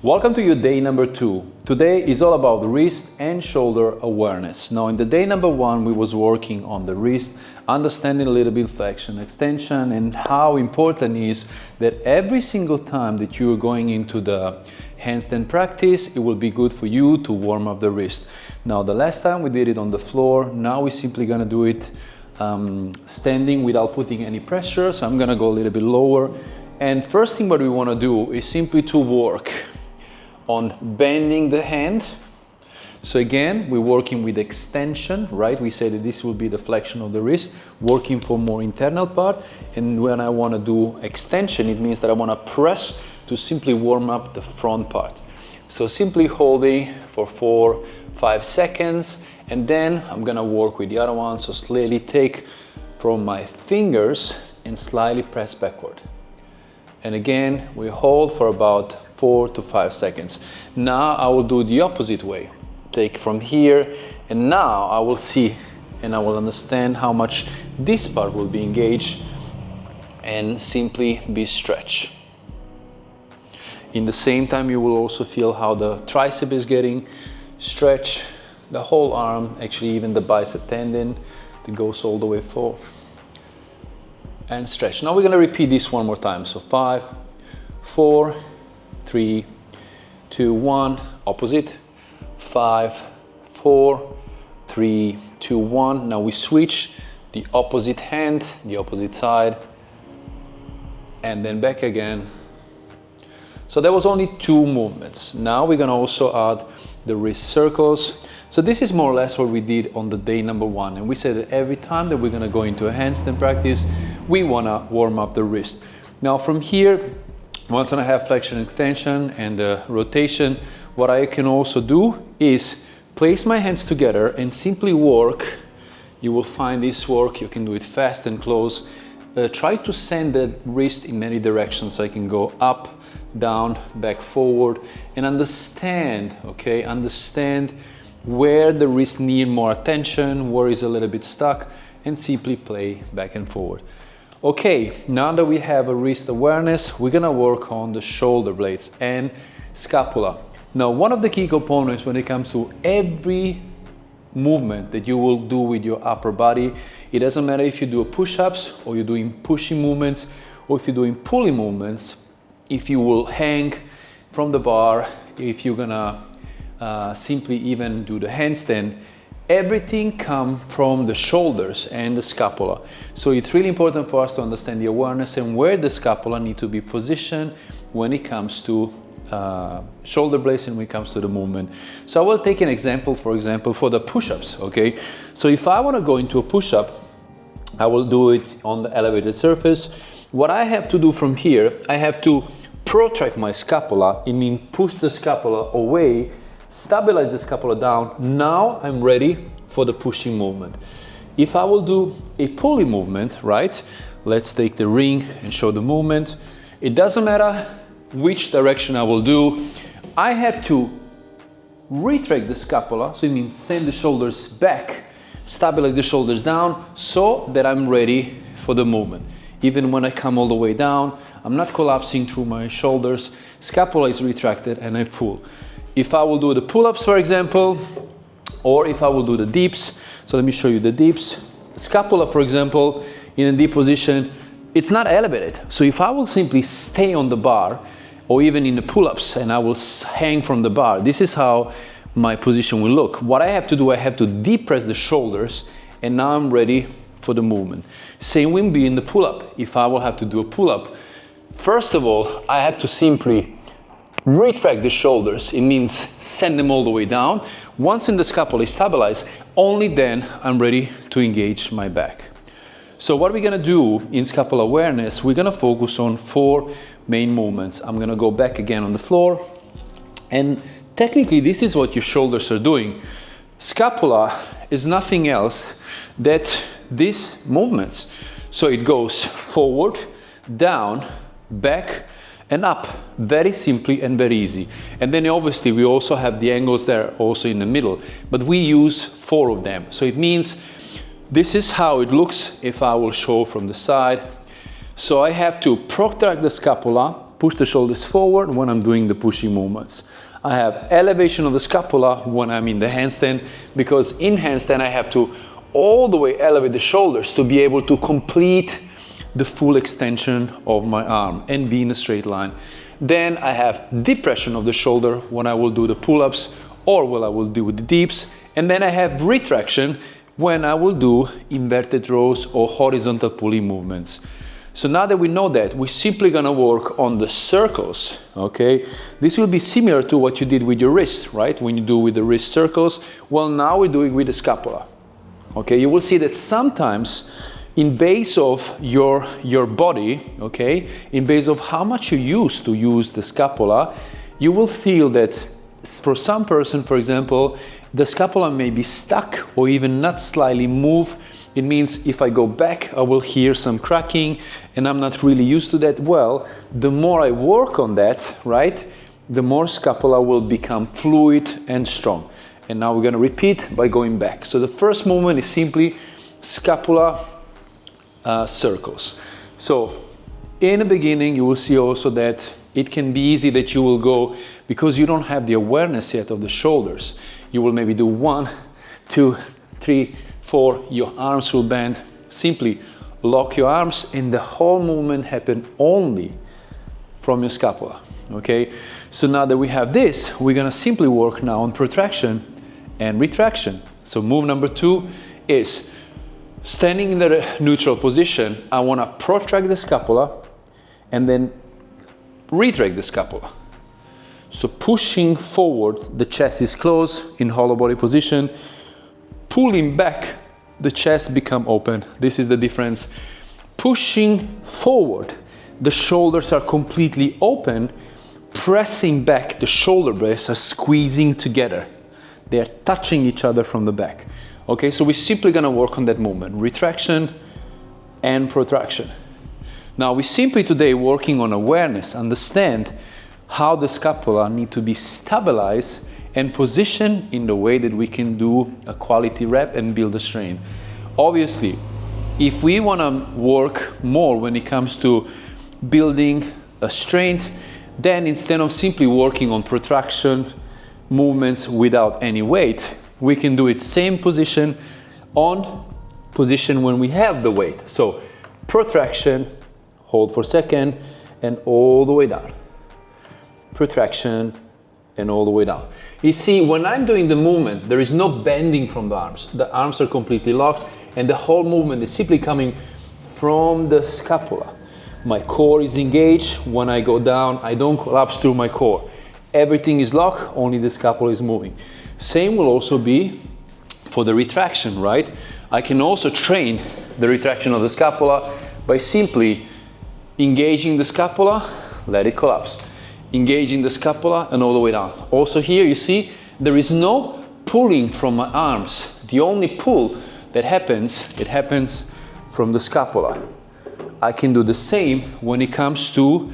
Welcome to your day number 2. Today is all about wrist and shoulder awareness. Now in the day number 1 we was working on the wrist, understanding a little bit flexion, extension, and how important it is that every single time that you are going into the handstand practice, it will be good for you to warm up the wrist. Now the last time we did it on the floor, now we're simply gonna do it standing without putting any pressure. So I'm gonna go a little bit lower. And first thing what we wanna do is simply to work on bending the hand. So again, we're working with extension, right? We say that this will be the flexion of the wrist, working for more internal part. And when I want to do extension, it means that I want to press to simply warm up the front part. So simply holding for 4-5 seconds, and then I'm gonna work with the other one. So slowly take from my fingers and slightly press backward. And again, we hold for about 4 to 5 seconds. Now I will do the opposite way. Take from here, and now I will see and I will understand how much this part will be engaged and simply be stretched. In the same time, you will also feel how the tricep is getting stretched, the whole arm, actually even the bicep tendon that goes all the way forward. And stretch. Now we're gonna repeat this one more time. So 5, 4, 3, 2, 1, opposite. 5, 4, 3, 2, 1. Now we switch the opposite hand, the opposite side, and then back again. So there was only 2 movements. Now we're gonna also add the wrist circles. So this is more or less what we did on the day number 1. And we said that every time that we're gonna go into a handstand practice, we wanna warm up the wrist. Now from here, once I have flexion and extension and rotation, what I can also do is place my hands together and simply work. You will find this work, you can do it fast and close. Try to send the wrist in many directions, so I can go up, down, back, forward, and understand, okay? Understand where the wrist need more attention, where is a little bit stuck, and simply play back and forward. Okay, now that we have a wrist awareness, we're gonna work on the shoulder blades and scapula. Now, one of the key components when it comes to every movement that you will do with your upper body, it doesn't matter if you do push-ups or you're doing pushing movements or if you're doing pulling movements, if you will hang from the bar, if you're gonna simply even do the handstand, everything comes from the shoulders and the scapula. So it's really important for us to understand the awareness and where the scapula need to be positioned when it comes to shoulder blades and when it comes to the movement. So I will take an example, for example, for the push-ups, okay? So if I want to go into a push-up, I will do it on the elevated surface. What I have to do from here, I have to protract my scapula. It means push the scapula away, stabilize the scapula down. Now I'm ready for the pushing movement. If I will do a pulling movement, right? Let's take the ring and show the movement. It doesn't matter which direction I will do. I have to retract the scapula, so it means send the shoulders back, stabilize the shoulders down so that I'm ready for the movement. Even when I come all the way down, I'm not collapsing through my shoulders, scapula is retracted and I pull. If I will do the pull-ups, for example, or if I will do the dips, so let me show you the dips. Scapula, for example, in a deep position, it's not elevated. So if I will simply stay on the bar, or even in the pull-ups, and I will hang from the bar, this is how my position will look. What I have to do, I have to depress the shoulders, and now I'm ready for the movement. Same will be in the pull-up. If I will have to do a pull-up, first of all, I have to simply retract the shoulders. It means send them all the way down. Once in the scapula is stabilized, only then I'm ready to engage my back. So what we're gonna do in scapula awareness, we're gonna focus on 4 main movements. I'm gonna go back again on the floor, and technically this is what your shoulders are doing. Scapula is nothing else that these movements. So it goes forward, down, back, and up, very simply and very easy. And then obviously we also have the angles there also in the middle, but we use 4 of them. So it means this is how it looks if I will show from the side. So I have to protract the scapula, push the shoulders forward when I'm doing the pushing movements. I have elevation of the scapula when I'm in the handstand, because in handstand I have to all the way elevate the shoulders to be able to complete the full extension of my arm and be in a straight line. Then I have depression of the shoulder when I will do the pull-ups or when I will do the dips. And then I have retraction when I will do inverted rows or horizontal pulling movements. So now that we know that, we're simply gonna work on the circles, okay? This will be similar to what you did with your wrist, right? When you do with the wrist circles, well, now we're doing with the scapula, okay? You will see that sometimes in base of your body, okay, in base of how much you used to use the scapula, you will feel that for some person, for example, the scapula may be stuck or even not slightly move. It means if I go back, I will hear some cracking and I'm not really used to that. Well, the more I work on that, right, the more scapula will become fluid and strong. And now we're gonna repeat by going back. So the first movement is simply scapula circles. So in the beginning, you will see also that it can be easy that you will go, because you don't have the awareness yet of the shoulders. You will maybe do 1, 2, 3, 4, your arms will bend. Simply lock your arms and the whole movement happen only from your scapula, okay? So now that we have this, we're gonna simply work now on protraction and retraction. So move number 2 is standing in the neutral position. I wanna protract the scapula and then retract the scapula. So pushing forward, the chest is closed in hollow body position. Pulling back, the chest become open. This is the difference. Pushing forward, the shoulders are completely open. Pressing back, the shoulder blades are squeezing together. They are touching each other from the back. Okay, so we're simply gonna work on that movement, retraction and protraction. Now we're simply today working on awareness, understand how the scapula need to be stabilized and positioned in the way that we can do a quality rep and build a strain. Obviously, if we wanna work more when it comes to building a strength, then instead of simply working on protraction movements without any weight, we can do it same position on position when we have the weight. So protraction, hold for a second, and all the way down. Protraction, and all the way down. You see, when I'm doing the movement, there is no bending from the arms. The arms are completely locked, and the whole movement is simply coming from the scapula. My core is engaged. When I go down, I don't collapse through my core. Everything is locked, only the scapula is moving. Same will also be for the retraction, right? I can also train the retraction of the scapula by simply engaging the scapula, let it collapse. Engaging the scapula and all the way down. Also here you see there is no pulling from my arms. The only pull that happens, it happens from the scapula. I can do the same when it comes to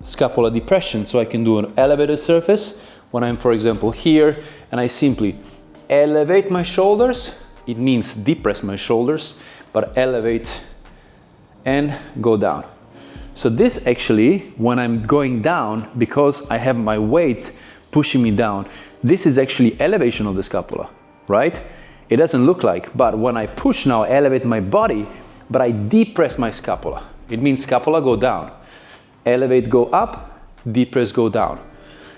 scapula depression. So I can do an elevated surface when I'm, for example, here, and I simply elevate my shoulders. It means depress my shoulders, but elevate and go down. So this actually, when I'm going down, because I have my weight pushing me down, this is actually elevation of the scapula, right? It doesn't look like, but when I push now, I elevate my body, but I depress my scapula. It means scapula go down. Elevate, go up, depress, go down.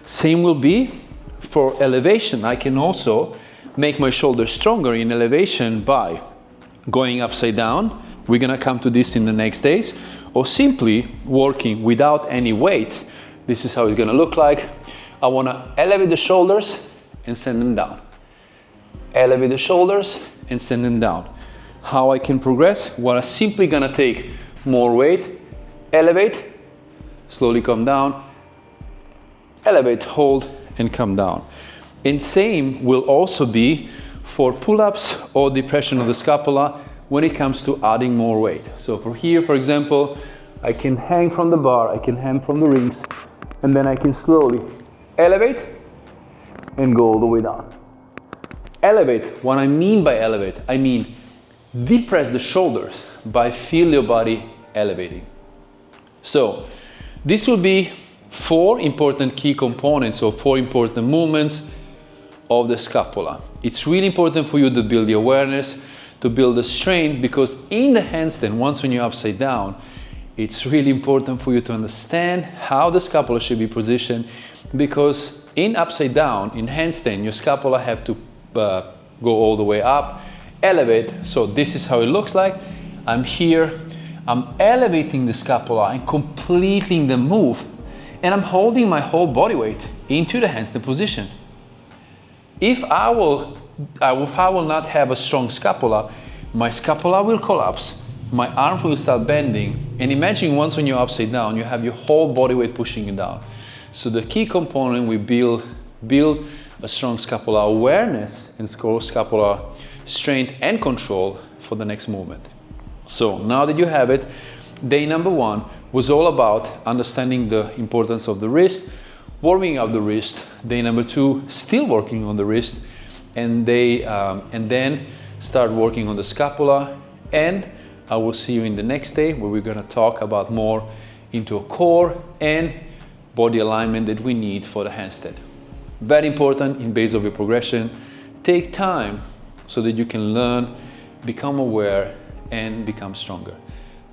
Same will be for elevation. I can also make my shoulders stronger in elevation by going upside down. We're gonna come to this in the next days. Or simply working without any weight. This is how it's gonna look like. I wanna elevate the shoulders and send them down. Elevate the shoulders and send them down. How I can progress? Well, I'm simply gonna take more weight, elevate, slowly come down, elevate, hold, and come down. And same will also be for pull-ups or depression of the scapula when it comes to adding more weight. So for here, for example, I can hang from the bar, I can hang from the rings, and then I can slowly elevate and go all the way down. Elevate, what I mean by elevate, I mean depress the shoulders by feel your body elevating. So This will be 4 important key components or 4 important movements of the scapula. It's really important for you to build the awareness, to build the strength, because in the handstand, once when you're upside down, it's really important for you to understand how the scapula should be positioned, because in upside down, in handstand, your scapula have to go all the way up, elevate. So this is how it looks like. I'm here, I'm elevating the scapula and completing the move, and I'm holding my whole body weight into the handstand position. If I will not have a strong scapula, my scapula will collapse, my arm will start bending, and imagine once when you're upside down, you have your whole body weight pushing you down. So the key component, we build a strong scapular awareness and scapular strength and control for the next movement. So now that you have it, day number 1 was all about understanding the importance of the wrist, warming up the wrist. Day number 2, still working on the wrist, and then start working on the scapula. And I will see you in the next day, where we're going to talk about more into a core and body alignment that we need for the handstand. Very important in base of your progression. Take time so that you can learn, become aware, and become stronger.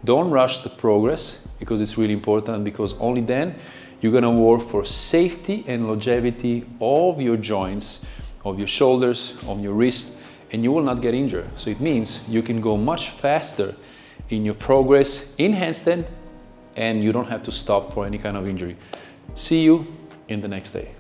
Don't rush the progress, because it's really important, because only then you're gonna work for safety and longevity of your joints, of your shoulders, of your wrist, and you will not get injured. So it means you can go much faster in your progress in handstand, and you don't have to stop for any kind of injury. See you in the next day.